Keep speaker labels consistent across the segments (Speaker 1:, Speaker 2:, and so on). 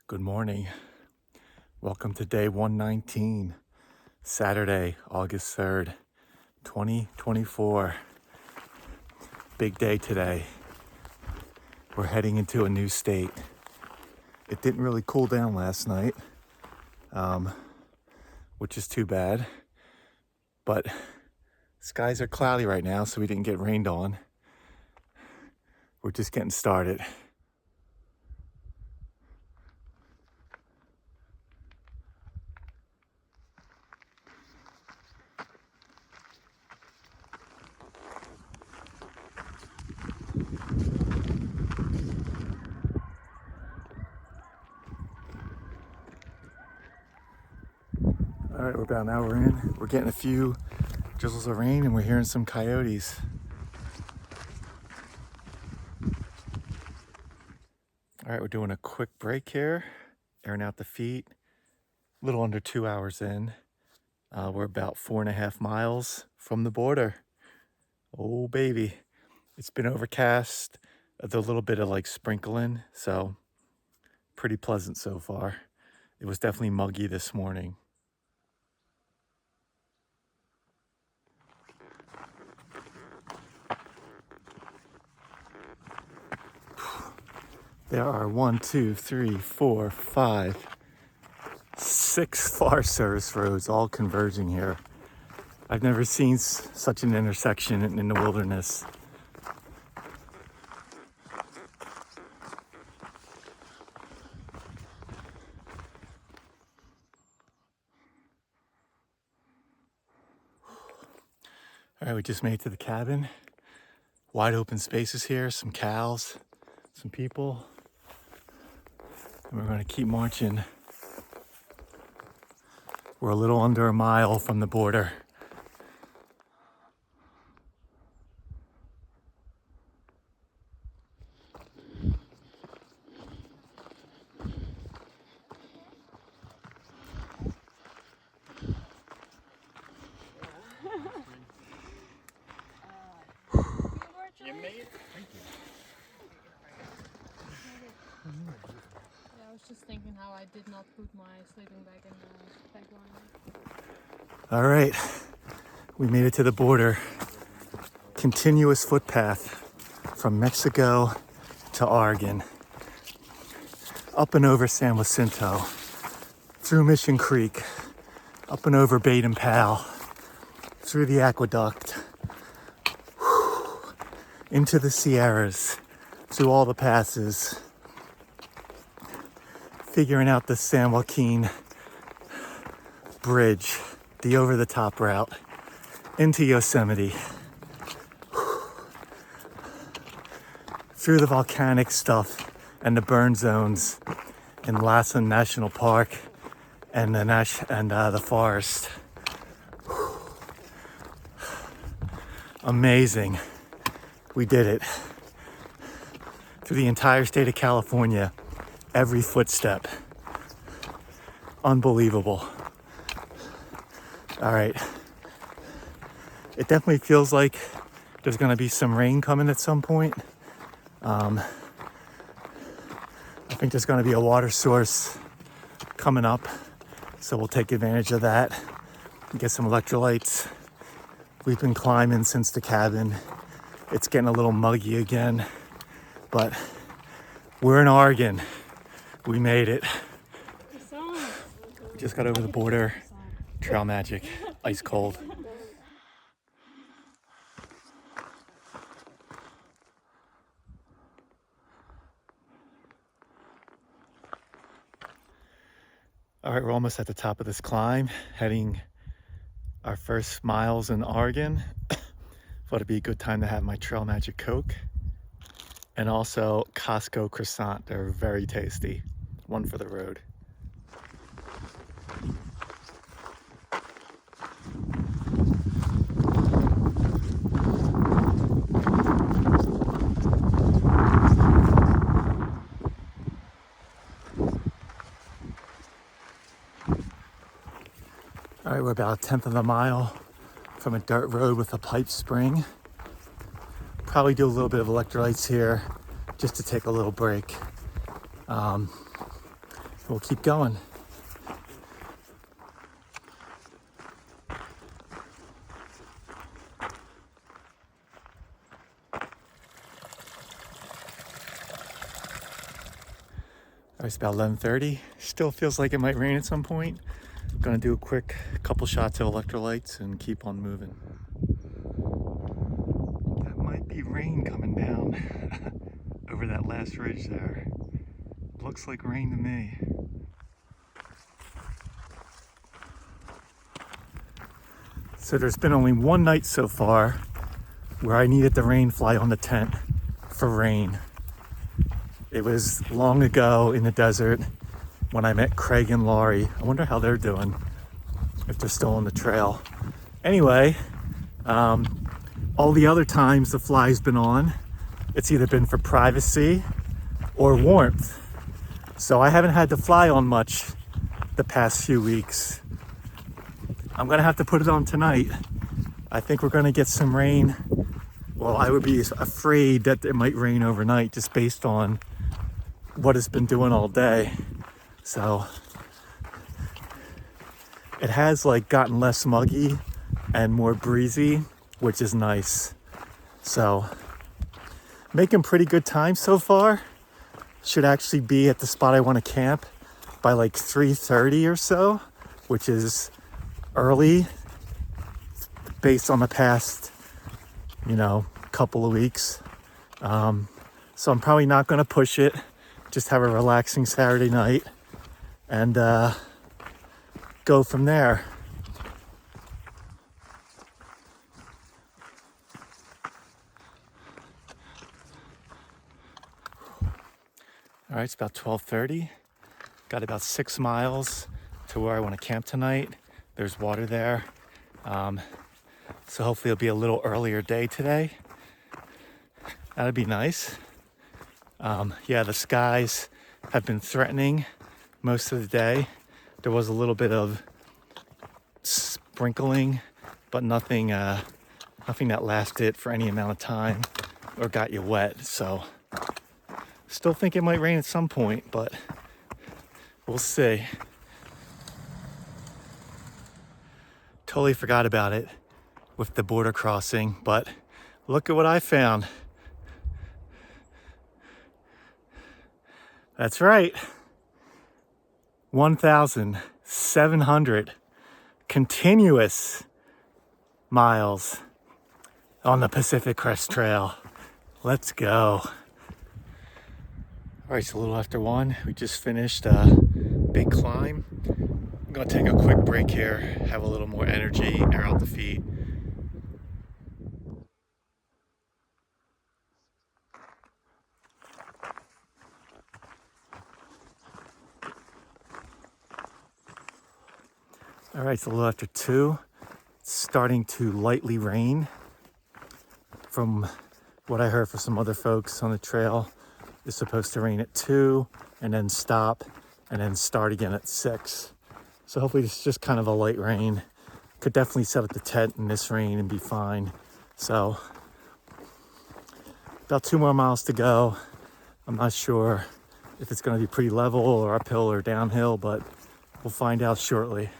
Speaker 1: Good morning. Welcome to day 119, Saturday, August 3rd, 2024. Big day today. We're heading into a new state. It didn't really cool down last night, which is too bad. But skies are cloudy right now, so we didn't get rained on. We're just getting started. All right, we're about an hour in. We're getting a few drizzles of rain and we're hearing some coyotes. All right, we're doing a quick break here, airing out the feet. A little under 2 hours in. We're about 4.5 miles from the border. Oh, baby. It's been overcast. There's a little bit of like sprinkling, so pretty pleasant so far. It was definitely muggy this morning. There are 6 Forest Service roads all converging here. I've never seen such an intersection in the wilderness. All right, we just made it to the cabin. Wide open spaces here, some cows, some people. And we're gonna keep marching. We're a little under a mile from the border.
Speaker 2: You made it? Thank you.
Speaker 3: Yeah, I was just thinking how I did not put my sleeping bag in the bag line.
Speaker 1: All right, we made it to the border. Continuous footpath from Mexico to Oregon, up and over San Jacinto, through Mission Creek, up and over Baden Powell, through the aqueduct, into the Sierras, through all the passes, figuring out the San Joaquin Bridge, the over-the-top route, into Yosemite, through the volcanic stuff and the burn zones in Lassen National Park and the forest. Amazing. We did it. Through the entire state of California, every footstep. Unbelievable. All right. It definitely feels like there's gonna be some rain coming at some point. I think there's gonna be a water source coming up, so we'll take advantage of that and get some electrolytes. We've been climbing since the cabin. It's getting a little muggy again, but we're in Oregon. We made it. We just got over the border. Trail magic, ice cold. All right, we're almost at the top of this climb, heading our first miles in Oregon. Thought it'd be a good time to have my Trail Magic Coke and also Costco croissant. They're very tasty. One for the road. All right, we're about 1/10 of a mile from a dirt road with a pipe spring. Probably do a little bit of electrolytes here just to take a little break. we'll keep going. It's about 11:30. Still feels like it might rain at some point. Gonna do a quick couple shots of electrolytes and keep on moving. That might be rain coming down over that last ridge there. Looks like rain to me. So there's been only one night so far where I needed the rain fly on the tent for rain. It was long ago in the desert when I met Craig and Laurie. I wonder how they're doing, if they're still on the trail. Anyway, all the other times the fly's been on, it's either been for privacy or warmth. So I haven't had the fly on much the past few weeks. I'm gonna have to put it on tonight. I think we're gonna get some rain. Well, I would be afraid that it might rain overnight just based on what it's been doing all day. So it has like gotten less muggy and more breezy, which is nice. So making pretty good time so far. Should actually be at the spot I want to camp by like 3:30 or so, which is early based on the past, couple of weeks. So I'm probably not going to push it. Just have a relaxing Saturday night and go from there. All right, it's about 12:30. Got about 6 miles to where I want to camp tonight. There's water there. So hopefully it'll be a little earlier day today. That'd be nice. Yeah, the skies have been threatening most of the day. There was a little bit of sprinkling, but nothing that lasted for any amount of time or got you wet. So still think it might rain at some point, but we'll see. Totally forgot about it with the border crossing, but look at what I found. That's right. 1,700 continuous miles on the Pacific Crest Trail. Let's go. All right, it's a little after 1. We just finished a big climb. I'm gonna take a quick break here, have a little more energy, air out the feet. All right, it's a little after 2. It's starting to lightly rain. From what I heard from some other folks on the trail, it's supposed to rain at 2 and then stop and then start again at 6. So hopefully it's just kind of a light rain. Could definitely set up the tent in this rain and be fine. So about 2 more miles to go. I'm not sure if it's gonna be pretty level or uphill or downhill, but we'll find out shortly.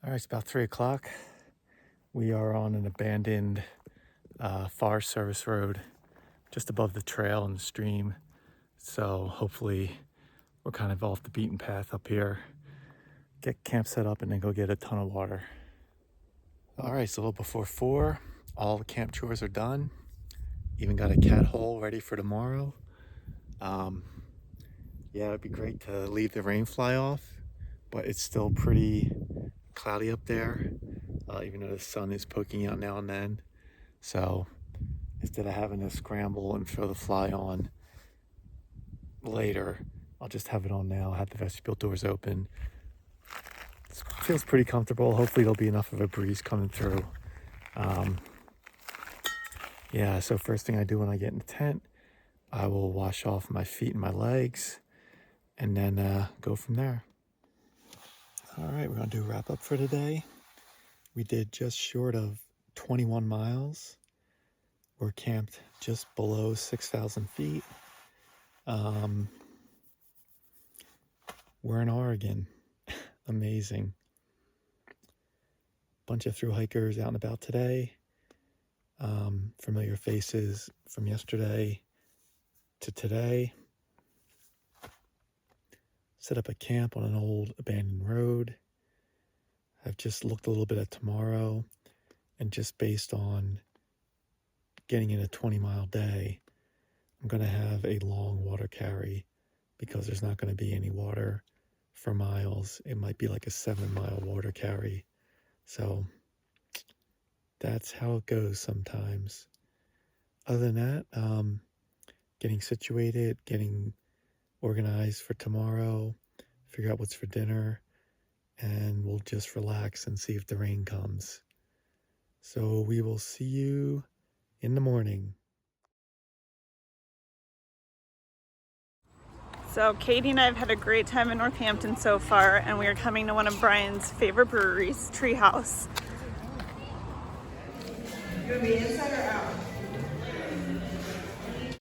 Speaker 1: All right, it's about 3 o'clock. We are on an abandoned Forest Service road just above the trail and the stream. So hopefully we're kind of off the beaten path up here. Get camp set up and then go get a ton of water. All right, it's a little before 4. All the camp chores are done. Even got a cat hole ready for tomorrow. Yeah, it'd be great to leave the rain fly off, but it's still pretty cloudy up there, even though the sun is poking out now and then. So instead of having to scramble and throw the fly on later, I'll just have it on now, have the vestibule doors open. It feels pretty comfortable. Hopefully there'll be enough of a breeze coming through. Yeah, so first thing I do when I get in the tent, I will wash off my feet and my legs and then go from there. All right, we're gonna do a wrap up for today. We did just short of 21 miles. We're camped just below 6,000 feet. We're in Oregon. Amazing. Bunch of thru-hikers out and about today. Familiar faces from yesterday to today. Set up a camp on an old abandoned road. I've just looked a little bit at tomorrow, and just based on getting in a 20-mile day, I'm going to have a long water carry because there's not going to be any water for miles. It might be like a 7-mile water carry. So that's how it goes sometimes. Other than that, getting situated, getting organized for tomorrow, figure out what's for dinner, and we'll just relax and see if the rain comes. So we will see you in the morning.
Speaker 4: So Katie and I have had a great time in Northampton so far, and we are coming to one of Brian's favorite breweries, Treehouse.
Speaker 5: You gonna be inside or out?